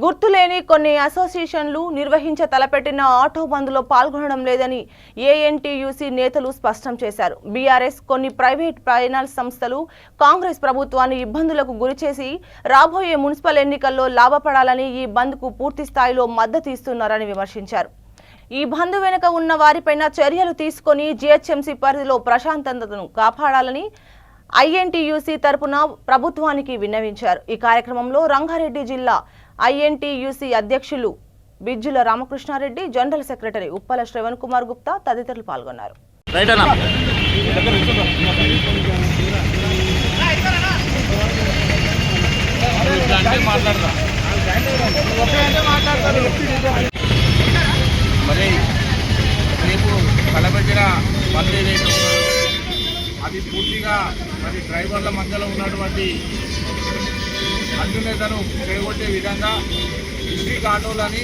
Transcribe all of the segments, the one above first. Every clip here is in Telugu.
గుర్తులేని కొన్ని అసోసియేషన్లు నిర్వహించే తలపెట్టిన ఆటో బంద్లో పాల్గొనడం లేదని ఏఎన్టీయూసీ నేతలు స్పష్టం చేశారు. బీఆర్ఎస్ కొన్ని ప్రైవేట్ ఫైనాన్స్ సంస్థలు కాంగ్రెస్ ప్రభుత్వాన్ని ఇబ్బందులకు గురిచేసి రాబోయే మున్సిపల్ ఎన్నికల్లో లాభపడాలని ఈ బంద్కు పూర్తి స్థాయిలో మద్దతు ఇస్తున్నారని విమర్శించారు. ఈ బంద్ వెనుక ఉన్న వారిపైన చర్యలు తీసుకొని జీహెచ్ఎంసీ పరిధిలో ప్రశాంతతను కాపాడాలని ఐఎన్టీయూసీ తరపున ప్రభుత్వానికి విన్నవించారు. ఈ కార్యక్రమంలో రంగారెడ్డి జిల్లా ఐఎన్టీయూసీ అధ్యక్షులు బిజ్జుల రామకృష్ణారెడ్డి, జనరల్ సెక్రటరీ ఉప్పల శ్రవణ్ కుమార్ గుప్తా తదితరులు పాల్గొన్నారు. మరి రేపు తలపెట్టిన బంద్ ఏదైతే అది పూర్తిగా మరి డ్రైవర్ల మధ్యలో ఉన్నటువంటి అన్యునేతను చేయగొట్టే విధంగా డిస్ట్రిక్ట్ ఆటోలని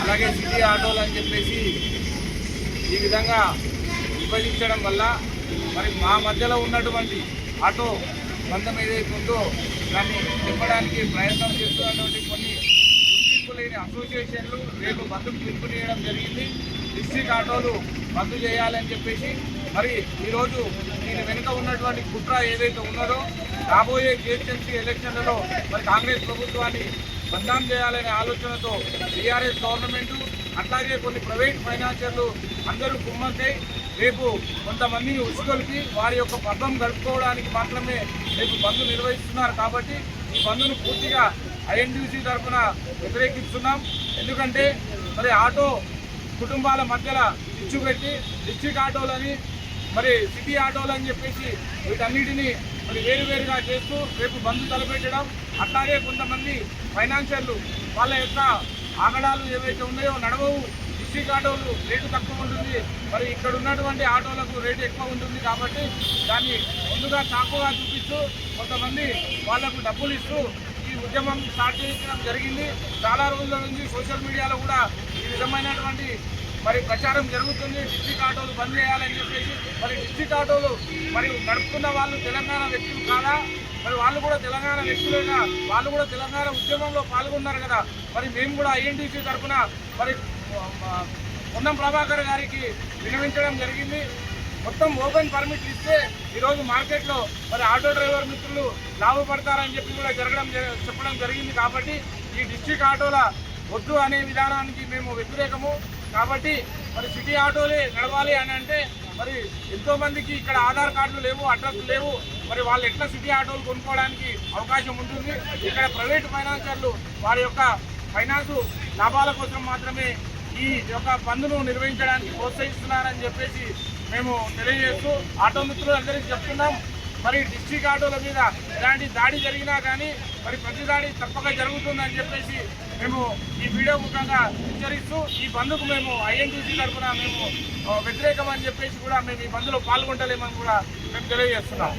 అలాగే సిటీ ఆటోలు అని చెప్పేసి ఈ విధంగా విభజించడం వల్ల మరి మా మధ్యలో ఉన్నటువంటి ఆటో బంధం ఏదైతే ఉందో దాన్ని నింపడానికి ప్రయత్నం చేస్తున్నటువంటి కొన్ని గుర్తింపు లేని అసోసియేషన్లు రేపు బంద్కు పిలుపునియడం జరిగింది. డిస్ట్రిక్ట్ ఆటోలు బంద్ చేయాలని చెప్పేసి మరి ఈరోజు దీని వెనుక ఉన్నటువంటి కుట్ర ఏదైతే ఉన్నదో రాబోయే జీహెచ్ఎంసీ ఎలక్షన్లలో మరి కాంగ్రెస్ ప్రభుత్వాన్ని బదనాం చేయాలనే ఆలోచనతో టీఆర్ఎస్ గవర్నమెంటు అట్లాగే కొన్ని ప్రైవేట్ ఫైనాన్షియర్లు అందరూ కుమ్మక్కై రేపు కొంతమంది ఉసుకొలిపి వారి యొక్క పబ్బం గడుపుకోవడానికి మాత్రమే రేపు బంద్ నిర్వహిస్తున్నారు. కాబట్టి ఈ బంద్ను పూర్తిగా ఐఎన్టీయూసీ తరఫున వ్యతిరేకిస్తున్నాం. ఎందుకంటే మరి ఆటో కుటుంబాల మధ్యలో ఇచ్చు పెట్టి డిస్ట్రిక్ట్ ఆటోలని మరి సిటీ ఆటోలు అని చెప్పేసి వీటన్నిటినీ మరి వేరువేరుగా చేస్తూ రేపు బంద్ తలపెట్టడం, అట్లాగే కొంతమంది ఫైనాన్షియర్లు వాళ్ళ యొక్క ఆగడాలు ఏవైతే ఉన్నాయో నడవవు, డిస్ట్రిక్ట్ ఆటోలు రేటు తక్కువ ఉంటుంది, మరి ఇక్కడ ఉన్నటువంటి ఆటోలకు రేటు ఎక్కువ ఉంటుంది కాబట్టి దాన్ని ముందుగా చాకుగా చూపిస్తూ కొంతమంది వాళ్లకు డబ్బులు ఇస్తూ ఈ ఉద్యమం స్టార్ట్ చేయడం జరిగింది. చాలా రోజుల నుంచి సోషల్ మీడియాలో కూడా ఈ విధమైనటువంటి మరి ప్రచారం జరుగుతుంది. డిస్ట్రిక్ట్ ఆటోలు బంద్ చేయాలని చెప్పేసి మరి డిస్ట్రిక్ట్ ఆటోలు మరి నడుపుతున్న వాళ్ళు తెలంగాణ వ్యక్తులు కాదా? మరి వాళ్ళు కూడా తెలంగాణ వ్యక్తులేనా? వాళ్ళు కూడా తెలంగాణ ఉద్యమంలో పాల్గొన్నారు కదా. మరి మేము కూడా ఐఎన్టీసీ తరఫున మరి పొన్నం ప్రభాకర్ గారికి విన్నవించడం జరిగింది. మొత్తం ఓపెన్ పర్మిట్ ఇస్తే ఈరోజు మార్కెట్లో మరి ఆటో డ్రైవర్ మిత్రులు లాభపడతారని చెప్పి కూడా చెప్పడం జరిగింది. కాబట్టి ఈ డిస్ట్రిక్ట్ ఆటోల వద్దు అనే విధానానికి మేము వ్యతిరేకము. కాబట్టి మరి సిటీ ఆటోలే నడవాలి అని అంటే మరి ఎంతోమందికి ఇక్కడ ఆధార్ కార్డులు లేవు, అడ్రస్లు లేవు, మరి వాళ్ళు ఎట్లా సిటీ ఆటోలు కొనుక్కోవడానికి అవకాశం ఉంటుంది? ఇక్కడ ప్రైవేట్ ఫైనాన్షియర్లు వారి యొక్క ఫైనాన్స్ లాభాల కోసం మాత్రమే ఈ యొక్క బంద్ను నిర్వహించడానికి ప్రోత్సహిస్తున్నారని చెప్పేసి మేము తెలియజేస్తూ ఆటో మిత్రులు అందరికీ చెప్తున్నాం. మరి డిస్ట్రిక్ట్ ఆటోల మీద ఎలాంటి దాడి జరిగినా కానీ మరి ప్రతి దాడి తప్పక జరుగుతుందని చెప్పేసి మేము ఈ వీడియో ముఖంగా హెచ్చరిస్తూ ఈ బంద్కు మేము ఐఎన్టీసీ తరఫున మేము వ్యతిరేకం అని చెప్పేసి కూడా మేము ఈ బంద్లో పాల్గొంటలేమని కూడా మేము తెలియజేస్తున్నాం.